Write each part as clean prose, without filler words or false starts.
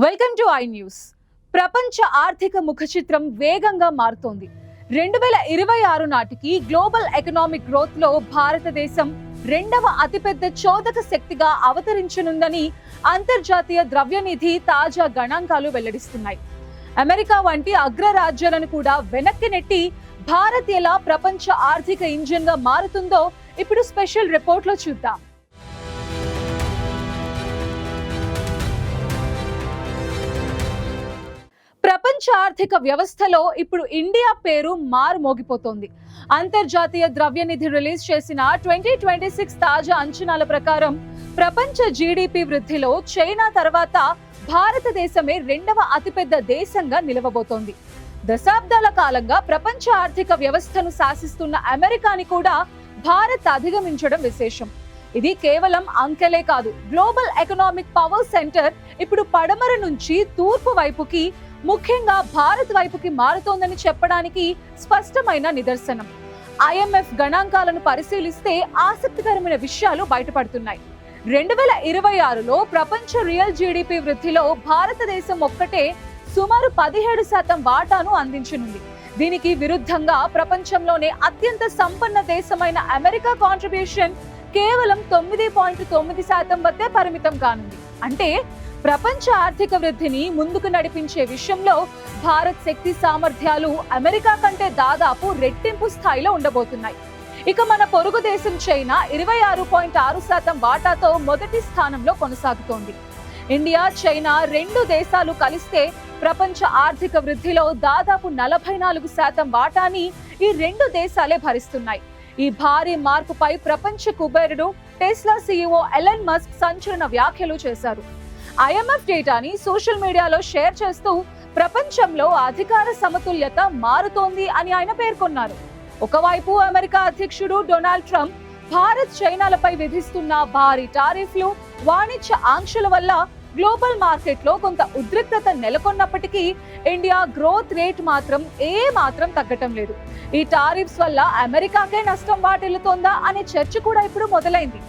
Welcome to I news. ప్రపంచ ఆర్థిక ముఖచిత్రం వేగంగా మారుతోంది. 2026 నాటికి గ్లోబల్ ఎకనామిక్ గ్రోత్ లో భారతదేశం రెండవ అతిపెద్ద చోదక శక్తిగా అవతరించనుందని అంతర్జాతీయ ద్రవ్యనిధి తాజా గణాంకాలు వెల్లడిస్తున్నాయి. అమెరికా వంటి అగ్రరాజ్యాలను కూడా వెనక్కి నెట్టి భారత్ ఎలా ప్రపంచ ఆర్థిక ఇంజిన్ గా మారుతుందో ఇప్పుడు స్పెషల్ రిపోర్ట్ లో చూద్దాం. ప్రపంచ ఆర్థిక వ్యవస్థలో ఇప్పుడు ఇండియా పేరు మారుమోగిపోతోంది. అంతర్జాతీయ ద్రవ్యనిధి రిలీజ్ చేసిన 2026 తాజా అంచనాల ప్రకారం ప్రపంచ జీడిపి వృద్ధిలో చైనా తర్వాత భారతదేశమే రెండవ అతిపెద్ద దేశంగా నిలవబోతోంది. దశాబ్దాల కాలంగా ప్రపంచ ఆర్థిక వ్యవస్థను శాసిస్తున్న అమెరికాని కూడా భారత్ అధిగమించడం విశేషం. ఇది కేవలం అంకెలే కాదు, గ్లోబల్ ఎకనామిక్ పవర్ సెంటర్ ఇప్పుడు పడమర నుంచి తూర్పు వైపుకి, ముఖ్యంగా భారత్ వైపుకి మారుతోందని చెప్పడానికి స్పష్టమైన నిదర్శనం. IMF గణాంకాలను పరిశీలిస్తే ఆసక్తికరమైన విషయాలు బయటపడుతున్నాయి. 2026లో ప్రపంచ రియల్ జీడిపి వృద్ధిలో భారతదేశం ఒక్కటే సుమారు 17% వాటాను అందించనుంది. దీనికి విరుద్ధంగా ప్రపంచంలోనే అత్యంత సంపన్న దేశమైన అమెరికా కాంట్రిబ్యూషన్ కేవలం 9.9% వద్దే పరిమితం కానుంది. అంటే ప్రపంచ ఆర్థిక వృద్ధిని ముందుకు నడిపించే విషయంలో భారత్ శక్తి సామర్థ్యాలు అమెరికా కంటే దాదాపు రెట్టింపు స్థాయిలో ఉండబోతున్నాయి. ఇక మన పొరుగు దేశం చైనా 26.6% వాటాతో మొదటి స్థానంలో కొనసాగుతోంది. ఇండియా, చైనా రెండు దేశాలు కలిస్తే ప్రపంచ ఆర్థిక వృద్ధిలో దాదాపు 44% వాటాని ఈ రెండు దేశాలే భరిస్తున్నాయి. ఈ భారీ మార్పుపై ప్రపంచ కుబేరుడు టెస్లా CEO ఎలన్ మస్క్ సంచలన వ్యాఖ్యలు చేశారు. IMF డేటాని సోషల్ మీడియాలో షేర్ చేస్తూ ప్రపంచంలో అధికార సమతుల్యత మారుతోంది అని ఆయన పేర్కొన్నారు. ఒకవైపు అమెరికా అధ్యక్షుడు డొనాల్డ్ ట్రంప్ భారత్, చైనాలపై విధిస్తున్న భారీ టారిఫ్లు, వాణిజ్య ఆంక్షల వల్ల గ్లోబల్ మార్కెట్లో కొంత ఉద్రిక్తత నెలకొన్నప్పటికీ ఇండియా గ్రోత్ రేట్ మాత్రం తగ్గటం లేదు. ఈ టారిఫ్స్ వల్ల అమెరికాకే నష్టం వాటిల్లుతోందా అనే చర్చ కూడా ఇప్పుడు మొదలైంది.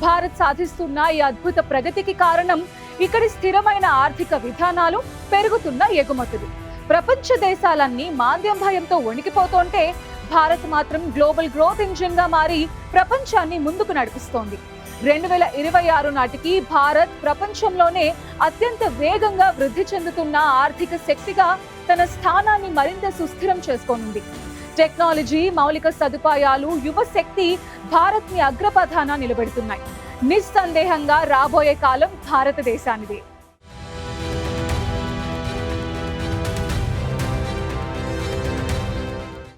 భారత్ సాధిస్తున్న ఈ అద్భుత ప్రగతికి కారణం ఇక్కడి స్థిరమైన ఆర్థిక విధానాలు, పెరుగుతున్న ఎగుమతులు. ప్రపంచ దేశాలన్నీ మాంద్యం భయంతో వణికిపోతుంటే భారత్ మాత్రం గ్లోబల్ గ్రోత్ ఇంజిన్ గా మారి ప్రపంచాన్ని ముందుకు నడిపిస్తోంది. 2026 నాటికి భారత్ ప్రపంచంలోనే అత్యంత వేగంగా వృద్ధి చెందుతున్న ఆర్థిక శక్తిగా తన స్థానాన్ని మరింత సుస్థిరం చేసుకోనుంది. టెక్నాలజీ, మౌలిక సదుపాయాలు, యువ శక్తి భారత్ ని అగ్రపథాన నిలబెడుతున్నాయి. నిస్సందేహంగా రాబోయే కాలం భారతదేశానిదే.